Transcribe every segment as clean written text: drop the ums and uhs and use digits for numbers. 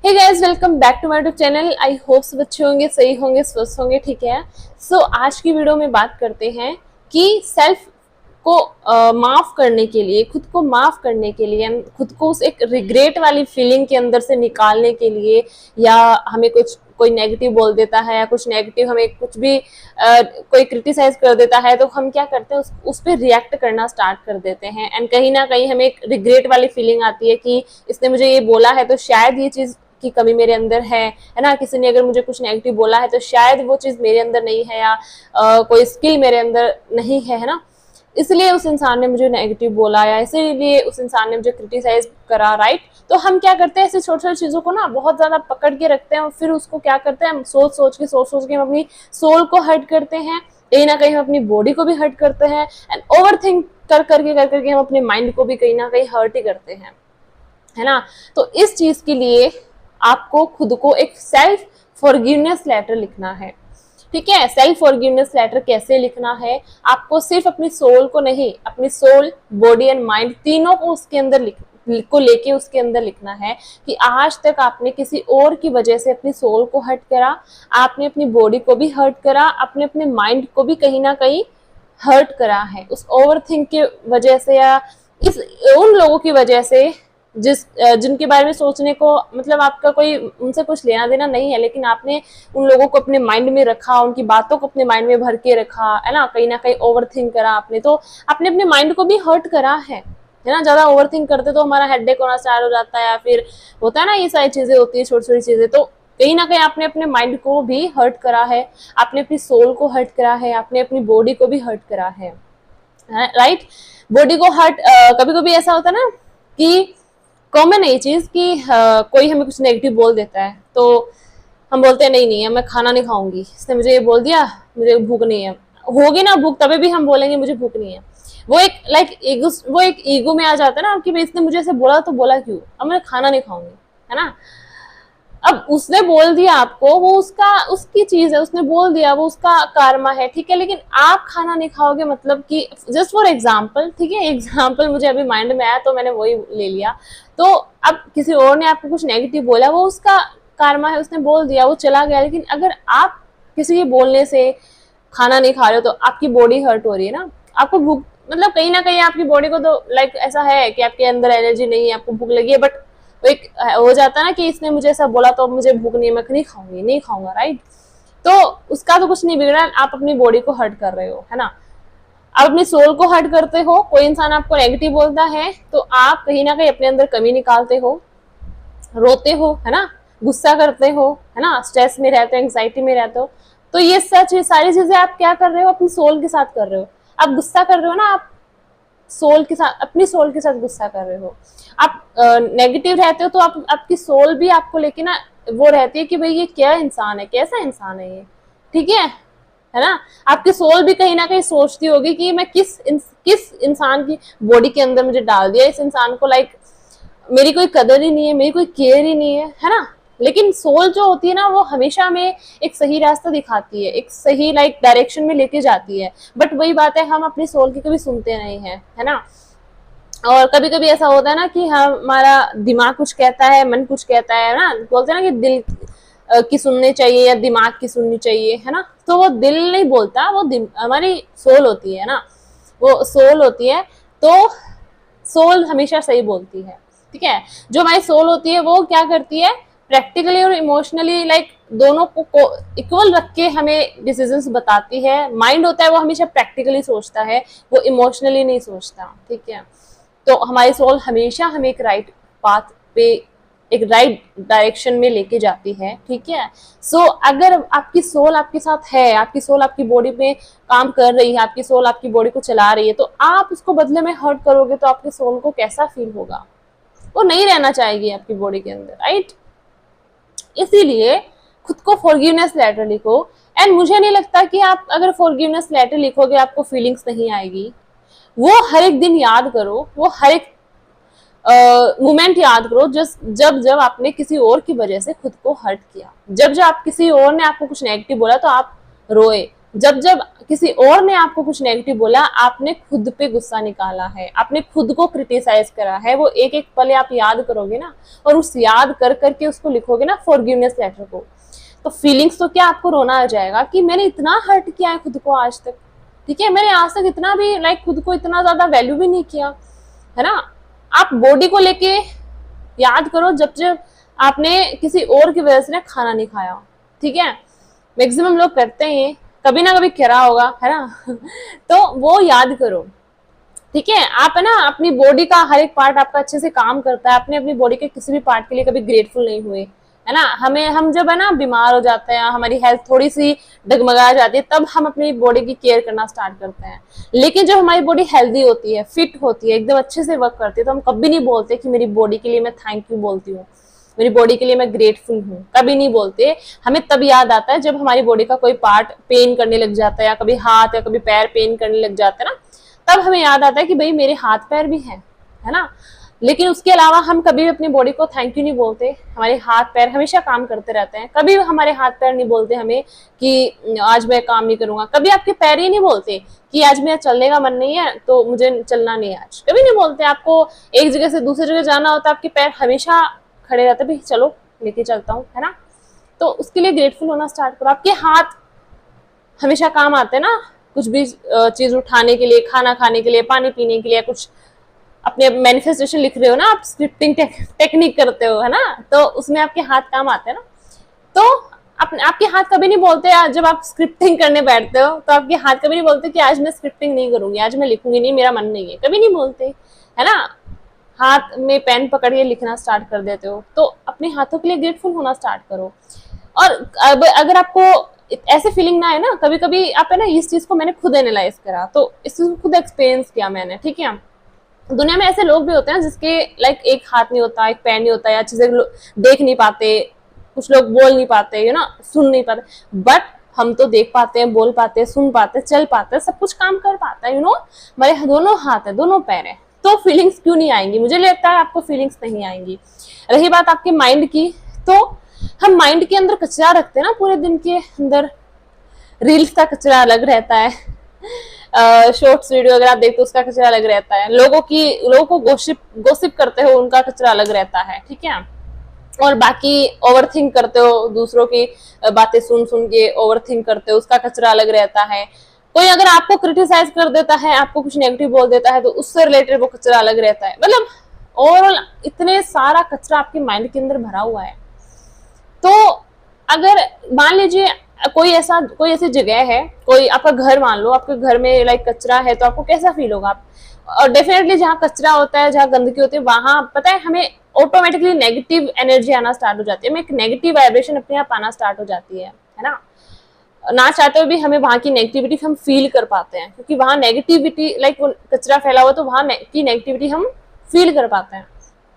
Hey guys, welcome back to my YouTube channel. I hope सब अच्छे होंगे, सही होंगे, स्वस्थ होंगे। ठीक है। आज की वीडियो में बात करते हैं कि सेल्फ को माफ करने के लिए, खुद को माफ करने के लिए, खुद को उस एक रिग्रेट वाली फीलिंग के अंदर से निकालने के लिए, या हमें कुछ कोई नेगेटिव बोल देता है या कुछ नेगेटिव हमें कुछ भी कोई क्रिटिसाइज कर देता है, तो हम क्या करते हैं, उस पर रिएक्ट करना स्टार्ट कर देते हैं। एंड कहीं ना कहीं हमें एक रिग्रेट वाली फीलिंग आती है कि इसने मुझे ये बोला है तो शायद ये चीज की कमी मेरे अंदर है ना। किसी ने अगर मुझे कुछ नेगेटिव बोला है तो शायद वो चीज मेरे अंदर नहीं है, या कोई स्किल मेरे अंदर नहीं है ना। इसलिए उस इंसान ने मुझे नेगेटिव बोला, या इसीलिए उस इंसान ने मुझे क्रिटिसाइज करा, राइट। तो हम क्या करते हैं, ऐसी छोटी छोटी चीजों को ना बहुत ज्यादा पकड़ के रखते हैं, और फिर उसको क्या करते हैं, हम सोच सोच के हम अपनी सोल को हर्ट करते हैं, कहीं ना कहीं हम अपनी बॉडी को भी हर्ट करते हैं, एंड ओवर थिंक कर करके हम अपने माइंड को भी कहीं ना कहीं हर्ट ही करते हैं, है ना। तो इस चीज के लिए आपको खुद को एक सेल्फ फॉरगिवनेस लेटर लिखना है। ठीक है। सेल्फ फॉरगिवनेस लेटर कैसे लिखना है, आपको सिर्फ अपनी सोल को नहीं, अपनी सोल, बॉडी एंड माइंड तीनों को उसके अंदर को लेके उसके अंदर लिखना है कि आज तक आपने किसी और की वजह से अपनी सोल को हर्ट करा, आपने अपनी बॉडी को भी हर्ट करा, आपने अपने माइंड को भी कहीं ना कहीं हर्ट करा है उस ओवरथिंक की वजह से, या उन लोगों की वजह से जिनके बारे में सोचने को मतलब आपका कोई उनसे कुछ लेना देना नहीं है, लेकिन आपने उन लोगों को अपने माइंड में रखा, उनकी बातों को अपने माइंड में भर के रखा, है ना। कहीं ना कहीं ओवर थिंक करा आपने, तो आपने अपने माइंड को भी हर्ट करा है ना। ज्यादा ओवर थिंक करते तो हमारा हेडेक होना स्टार्ट हो जाता है, या फिर होता है ना, ये सारी चीजें होती है, छोटी छोटी चीजें। तो कहीं ना कहीं आपने अपने माइंड को भी हर्ट करा है, आपने अपनी सोल को हर्ट करा है, आपने अपनी बॉडी को भी हर्ट करा है, राइट। बॉडी को हर्ट, कभी कभी ऐसा होता है ना कि कॉमन है ये चीज कि कोई हमें कुछ नेगेटिव बोल देता है तो हम बोलते हैं नहीं नहीं है, मैं खाना नहीं खाऊंगी, इसने मुझे ये बोल दिया, मुझे भूख नहीं है। होगी ना भूख, तभी भी हम बोलेंगे मुझे भूख नहीं है। वो एक ईगो में आ जाता है ना कि भाई इसने मुझे ऐसे बोला तो बोला क्यों, अब मैं खाना नहीं खाऊंगी, है ना। अब उसने बोल दिया आपको, वो उसकी चीज है, उसने बोल दिया, वो उसका कर्मा है, ठीक है। लेकिन आप खाना नहीं खाओगे, मतलब कि जस्ट फॉर एग्जाम्पल, ठीक है, एग्जाम्पल मुझे अभी माइंड में आया तो मैंने वही ले लिया। तो अब किसी और ने आपको कुछ नेगेटिव बोला, वो उसका कर्मा है, उसने बोल दिया, वो चला गया। लेकिन अगर आप किसी के बोलने से खाना नहीं खा रहे हो तो आपकी बॉडी हर्ट हो रही है ना, आपको भूख, मतलब कहीं ना कहीं आपकी बॉडी को तो लाइक ऐसा है कि आपके अंदर एनर्जी नहीं है, आपको भूख लगी है, बट एक हो जाता है ना कि इसने मुझे ऐसा बोला तो मुझे भूख नहीं है, मैं नहीं खाऊंगी, नहीं खाऊंगा, राइट। तो उसका तो कुछ नहीं बिगड़ा, आप अपनी बॉडी को हर्ट कर रहे हो, है ना। आप अपनी सोल को हर्ट करते हो, कोई इंसान आपको नेगेटिव बोलता है तो आप कहीं ना कहीं अपने अंदर कमी निकालते हो, रोते हो, है ना, गुस्सा करते हो, है ना, स्ट्रेस में रहते हो, एंग्जाइटी में रहते हो। तो ये सच सारी चीजें आप क्या कर रहे हो, अपनी सोल के साथ कर रहे हो। आप गुस्सा कर रहे हो ना, आप सोल के साथ, अपनी सोल के साथ गुस्सा कर रहे हो। आप नेगेटिव रहते हो तो आपकी सोल भी आपको लेके ना वो रहती है कि भाई ये क्या इंसान है, कैसा इंसान है ये, ठीक है ना। आपकी सोल भी कहीं ना कहीं सोचती होगी कि मैं किस इंसान की बॉडी के अंदर मुझे डाल दिया, इस इंसान को लाइक मेरी कोई कदर ही नहीं है, मेरी कोई केयर ही नहीं है ना। लेकिन सोल जो होती है ना, वो हमेशा हमें एक सही रास्ता दिखाती है, एक सही लाइक डायरेक्शन में लेके जाती है। बट वही बात है, हम अपनी सोल की कभी सुनते नहीं है, है ना। और कभी कभी ऐसा होता है ना कि हमारा दिमाग कुछ कहता है, मन कुछ कहता है ना, बोलते हैं ना कि दिल की सुननी चाहिए या दिमाग की सुननी चाहिए, है ना। तो वो दिल नहीं बोलता, वो हमारी सोल होती है ना, वो सोल होती है। तो सोल हमेशा सही बोलती है, ठीक है। जो हमारी सोल होती है वो क्या करती है, प्रैक्टिकली और इमोशनली लाइक दोनों को इक्वल रख के हमें डिसीजंस बताती है। माइंड होता है वो हमेशा प्रैक्टिकली सोचता है, वो इमोशनली नहीं सोचता, ठीक है। तो हमारी सोल हमेशा हमें एक राइट पाथ पे, एक राइट डायरेक्शन में लेके जाती है, ठीक है। अगर आपकी सोल आपके साथ है, आपकी सोल आपकी बॉडी में काम कर रही है, आपकी सोल आपकी बॉडी को चला रही है, तो आप उसको बदले में हर्ट करोगे तो आपकी सोल को कैसा फील होगा, वो नहीं रहना चाहेगी आपकी बॉडी के अंदर, राइट। इसीलिए खुद को फॉरगिवनेस लेटर लिखो। एंड मुझे नहीं लगता कि आप अगर फॉरगिवनेस लेटर लिखोगे आपको फीलिंग्स नहीं आएगी। वो हर एक दिन याद करो, वो हर एक मोमेंट याद करो जब जब आपने किसी और की वजह से खुद को हर्ट किया, जब जब आप किसी और ने आपको कुछ नेगेटिव बोला तो आप रोए, जब जब किसी और ने आपको कुछ नेगेटिव बोला, आपने खुद पे गुस्सा निकाला है, आपने खुद को क्रिटिसाइज करा है, वो एक एक पल आप याद करोगे ना, और उस याद कर करके उसको लिखोगे ना फॉरगिवनेस लेटर को, तो फीलिंग्स तो क्या, आपको रोना आ जाएगा कि मैंने इतना हर्ट किया है खुद को आज तक, ठीक है, मैंने आज तक इतना भी खुद को इतना ज्यादा वैल्यू भी नहीं किया, है ना। आप बॉडी को लेके याद करो, जब जब आपने किसी और की वजह से ना खाना नहीं खाया, ठीक है, मैक्सिमम लोग करते हैं, कभी ना कभी करा होगा, है ना तो वो याद करो, ठीक है। आप है ना अपनी बॉडी का हर एक पार्ट आपका अच्छे से काम करता है, अपने अपनी बॉडी के किसी भी पार्ट के लिए कभी ग्रेटफुल नहीं हुए, है ना। हम जब है ना बीमार हो जाते हैं, हमारी हेल्थ थोड़ी सी डगमगा जाती है, तब हम अपनी बॉडी की केयर करना स्टार्ट करते हैं। लेकिन जब हमारी बॉडी हेल्दी होती है, फिट होती है, एकदम अच्छे से वर्क करती है, तो हम कभी नहीं बोलते कि मेरी बॉडी के लिए मैं थैंक यू बोलती हूँ, मेरी बॉडी के लिए मैं ग्रेटफुल हूँ, कभी नहीं बोलते। हमें तब याद आता है जब हमारी बॉडी का कोई पार्ट पेन करने लग जाता है, या कभी हाथ या कभी पैर पेन करने लग जाता है ना, तब हमें याद आता है कि भाई मेरे हाथ पैर भी हैं, है ना। लेकिन उसके अलावा हम कभी भी अपनी बॉडी को थैंक यू नहीं बोलते। हमारे हाथ पैर हमेशा काम करते रहते हैं, कभी हमारे हाथ पैर नहीं बोलते हमें कि आज मैं काम नहीं करूंगा। कभी आपके पैर ही नहीं बोलते कि आज मेरा चलने का मन नहीं है तो मुझे चलना नहीं है, आज कभी नहीं बोलते। आपको एक जगह से दूसरी जगह जाना होता है, आपके पैर हमेशा खड़े रहते, भाई चलो लेके चलता हूँ, है ना। तो उसके लिए ग्रेटफुल होना स्टार्ट करो। आपके हाथ हमेशा काम आते हैं ना, कुछ भी चीज उठाने के लिए, खाना खाने के लिए, पानी पीने के लिए, कुछ अपने मैनिफेस्टेशन लिख रहे हो ना आप, स्क्रिप्टिंग टेक्निक करते हो, है ना, तो उसमें आपके हाथ काम आते हैं ना। तो आपके हाथ कभी नहीं बोलते, जब आप स्क्रिप्टिंग करने बैठते हो तो आपके हाथ कभी नहीं बोलते कि आज मैं स्क्रिप्टिंग नहीं करूंगी, आज मैं लिखूंगी नहीं, मेरा मन नहीं है, कभी नहीं बोलते, है ना। हाथ में पेन पकड़ के लिखना स्टार्ट कर देते हो। तो अपने हाथों के लिए ग्रेटफुल होना स्टार्ट करो। और अब अगर आपको ऐसे फीलिंग ना है ना, कभी कभी आप है ना, इस चीज को मैंने खुद एनालाइज करा, तो इस चीज को खुद एक्सपीरियंस किया मैंने, ठीक है। दुनिया में ऐसे लोग भी होते हैं जिसके एक हाथ नहीं होता, एक पैर नहीं होता, या चीजें देख नहीं पाते, कुछ लोग बोल नहीं पाते, यू ना, सुन नहीं पाते, बट हम तो देख पाते हैं, बोल पाते हैं, सुन पाते हैं, चल पाते हैं, सब कुछ काम कर पाता है, यू नो। हमारे दोनों हाथ है, दोनों पैर है, तो फीलिंग्स क्यों नहीं आएंगी? मुझे लगता है आपको फीलिंग्स नहीं आएंगी। रही बात आपके माइंड की, तो हम माइंड के अंदर कचरा रखते हैं ना, पूरे दिन के अंदर रील्स का कचरा अलग रहता है, शॉर्ट्स वीडियो अगर आप देखते हो उसका कचरा अलग रहता है, लोगों को गोसिप करते हो उनका कचरा अलग रहता है, ठीक है। और बाकी ओवरथिंक करते हो, दूसरों की बातें सुन सुन के ओवरथिंक करते हो, उसका कचरा अलग रहता है। कोई अगर आपको क्रिटिसाइज कर देता है, आपको कुछ नेगेटिव बोल देता है, तो उससे रिलेटेड वो कचरा अलग रहता है। मतलब ओवरऑल इतने सारा कचरा आपके माइंड के अंदर भरा हुआ है। तो अगर मान लीजिए कोई ऐसी जगह है, कोई आपका घर मान लो, आपके घर में कचरा है, तो आपको कैसा फील होगा? और डेफिनेटली जहाँ कचरा होता है, जहाँ गंदगी होती है, वहां पता है हमें ऑटोमेटिकली नेगेटिव एनर्जी आना स्टार्ट हो जाती है, हमें एक नेगेटिव वाइब्रेशन अपने आप आना स्टार्ट हो जाती है ना चाहते हुए भी हमें वहां की नेगेटिविटी हम फील कर पाते हैं, क्योंकि वहां नेगेटिविटी कचरा फैला हुआ, तो वहां की नेगेटिविटी हम फील कर पाते हैं,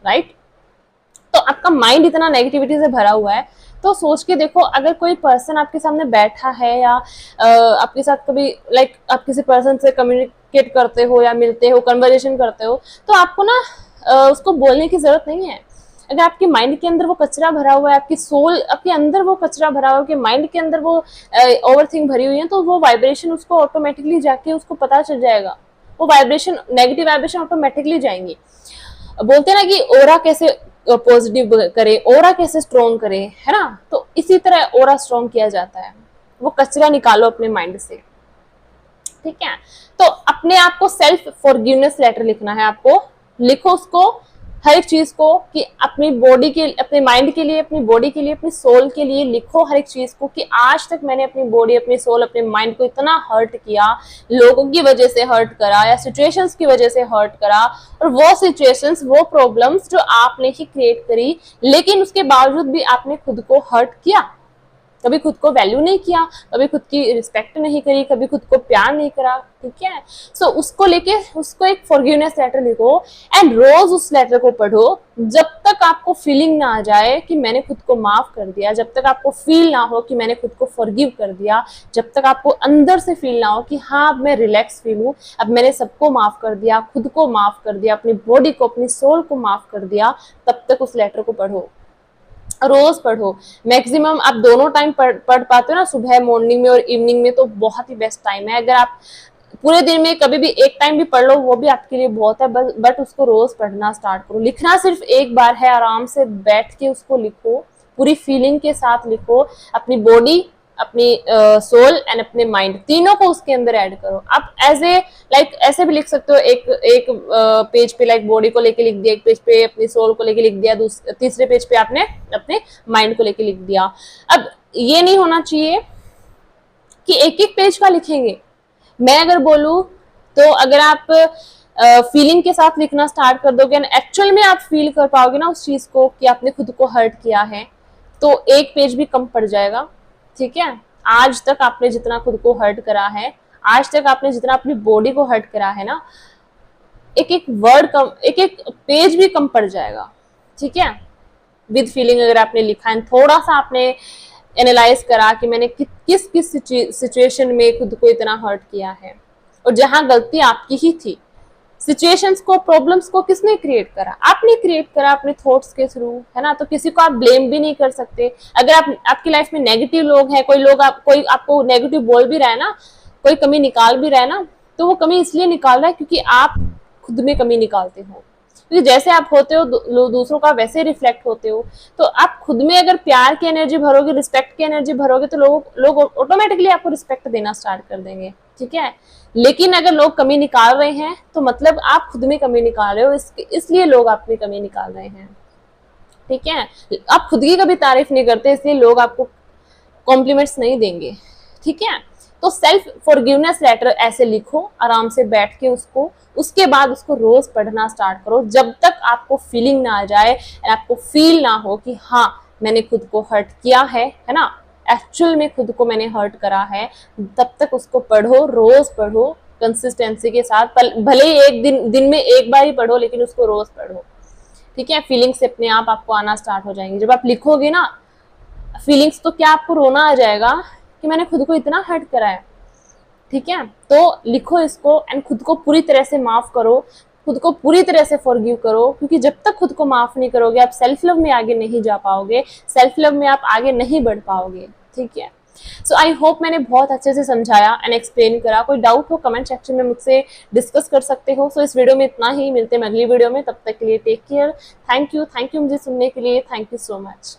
राइट। तो आपका माइंड इतना नेगेटिविटी से भरा हुआ है, तो सोच के देखो, अगर कोई पर्सन आपके सामने बैठा है, या आपके साथ कभी आप किसी पर्सन से कम्युनिकेट करते हो, या मिलते हो, कन्वर्सेशन करते हो, तो आपको ना उसको बोलने की जरूरत नहीं है। अगर आपके माइंड के अंदर वो कचरा भरा हुआ है, आपकी सोल आपके अंदर वो कचरा भरा हुआ है, माइंड के अंदर वो ओवरथिंक भरी हुई है, तो वो वाइब्रेशन उसको ऑटोमेटिकली जाके उसको पता चल जाएगा, वो वाइब्रेशन, नेगेटिव वाइब्रेशन ऑटोमेटिकली जाएंगी। बोलते हैं ना कि ओरा कैसे पॉजिटिव करे, ओरा कैसे स्ट्रॉन्ग करे, है ना। तो इसी तरह ओरा स्ट्रॉन्ग किया जाता है। वो कचरा निकालो अपने माइंड से, ठीक है। तो अपने आप को सेल्फ फॉरगिवनेस लेटर लिखना है, आपको लिखो उसको, हर एक चीज को, कि अपनी बॉडी के, अपने माइंड के लिए, अपनी बॉडी के लिए, अपनी सोल के लिए लिखो हर एक चीज को, कि आज तक मैंने अपनी बॉडी, अपनी सोल, अपने माइंड को इतना हर्ट किया, लोगों की वजह से हर्ट करा, या सिचुएशंस की वजह से हर्ट करा, और वो सिचुएशंस, वो प्रॉब्लम्स जो आपने ही क्रिएट करी, लेकिन उसके बावजूद भी आपने खुद को हर्ट किया, कभी खुद को वैल्यू नहीं किया, कभी खुद की रिस्पेक्ट नहीं करी, कभी खुद को प्यार नहीं करा, ठीक है। सो उसको लेके उसको एक फॉरगिवनेस लेटर लिखो, एंड रोज उस लेटर को पढ़ो, जब तक आपको फीलिंग ना आ जाए कि मैंने खुद को माफ कर दिया, जब तक आपको फील ना हो कि मैंने खुद को फॉरगिव कर दिया, जब तक आपको अंदर से फील ना हो कि हाँ अब मैं रिलैक्स फील हूँ, अब मैंने सबको माफ कर दिया, खुद को माफ कर दिया, अपनी बॉडी को, अपनी सोल को माफ कर दिया, तब तक उस लेटर को पढ़ो। रोज पढ़ो। मैक्सिमम आप दोनों टाइम पढ़ पाते हो ना, सुबह मॉर्निंग में और इवनिंग में, तो बहुत ही बेस्ट टाइम है। अगर आप पूरे दिन में कभी भी एक टाइम भी पढ़ लो वो भी आपके लिए बहुत है, बट उसको रोज पढ़ना स्टार्ट करो। लिखना सिर्फ एक बार है, आराम से बैठ के उसको लिखो, पूरी फीलिंग के साथ लिखो, अपनी बॉडी, अपनी सोल एंड अपने माइंड, तीनों को उसके अंदर ऐड करो। आप एज ए लाइक ऐसे भी लिख सकते हो, एक पेज पे लाइक बॉडी को लेके लिख दिया, एक पेज पे अपनी सोल को लेके लिख दिया, तीसरे पेज पे आपने अपने माइंड को लेके लिख दिया। अब ये नहीं होना चाहिए कि एक एक पेज का लिखेंगे। मैं अगर बोलूं तो अगर आप फीलिंग के साथ लिखना स्टार्ट कर दोगे, एक्चुअल में आप फील कर पाओगे ना उस चीज को कि आपने खुद को हर्ट किया है, तो एक पेज भी कम पड़ जाएगा। ठीक है, आज तक आपने जितना खुद को हर्ट करा है, आज तक आपने जितना अपनी बॉडी को हर्ट करा है ना, एक एक वर्ड कम, एक एक पेज भी कम पड़ जाएगा। ठीक है, विद फीलिंग अगर आपने लिखा है, थोड़ा सा आपने एनालाइज करा कि मैंने किस किस सिचुएशन में खुद को इतना हर्ट किया है, और जहां गलती आपकी ही थी। सिचुएशंस को, प्रॉब्लम्स को किसने क्रिएट करा? आपने क्रिएट करा अपने थॉट्स के थ्रू, है ना। तो किसी को आप ब्लेम भी नहीं कर सकते। अगर आपकी लाइफ में नेगेटिव लोग हैं, कोई आपको नेगेटिव बोल भी रहा है ना, कोई कमी निकाल भी रहा है ना, तो वो कमी इसलिए निकाल रहा है क्योंकि आप खुद में कमी निकालते हो। क्योंकि जैसे आप होते हो दूसरों का वैसे रिफ्लेक्ट होते हो। तो आप खुद में अगर प्यार की एनर्जी भरोगे, रिस्पेक्ट की एनर्जी भरोगे, तो लोग ऑटोमेटिकली आपको रिस्पेक्ट देना स्टार्ट कर देंगे। ठीक है, लेकिन अगर लोग कमी निकाल रहे हैं तो मतलब आप खुद में कमी निकाल रहे हो, इसलिए लोग आप में कमी निकाल रहे हैं। ठीक है, आप खुद की कभी तारीफ नहीं करते, इसलिए लोग आपको कॉम्प्लीमेंट्स नहीं देंगे। ठीक है, तो सेल्फ फॉरगिवनेस लेटर ऐसे लिखो आराम से बैठ के उसको, उसके बाद उसको रोज पढ़ना स्टार्ट करो, जब तक आपको फीलिंग ना आ जाए, आपको फील ना हो कि हाँ मैंने खुद को हर्ट किया है ना, एक्चुअल में खुद को मैंने हर्ट करा है, तब तक उसको पढ़ो, रोज पढ़ो कंसिस्टेंसी के साथ। भले ही एक दिन में एक बार ही पढ़ो, लेकिन उसको रोज पढ़ो। ठीक है, फीलिंग्स अपने आप आपको आना स्टार्ट हो जाएंगी। जब आप लिखोगे ना फीलिंग्स, तो क्या आपको रोना आ जाएगा कि मैंने खुद को इतना हर्ट करा है। ठीक है, तो लिखो इसको एंड खुद को पूरी तरह से माफ करो, खुद को पूरी तरह से फॉरगिव करो, क्योंकि जब तक खुद को माफ नहीं करोगे आप सेल्फ लव में आगे नहीं जा पाओगे, सेल्फ लव में आप आगे नहीं बढ़ पाओगे। ठीक है, सो आई होप मैंने बहुत अच्छे से समझाया एंड एक्सप्लेन करा। कोई डाउट हो कमेंट सेक्शन में मुझसे डिस्कस कर सकते हो। सो इस वीडियो में इतना ही, मिलते हैं अगली वीडियो में, तब तक के लिए टेक केयर। थैंक यू मुझे सुनने के लिए, थैंक यू सो मच।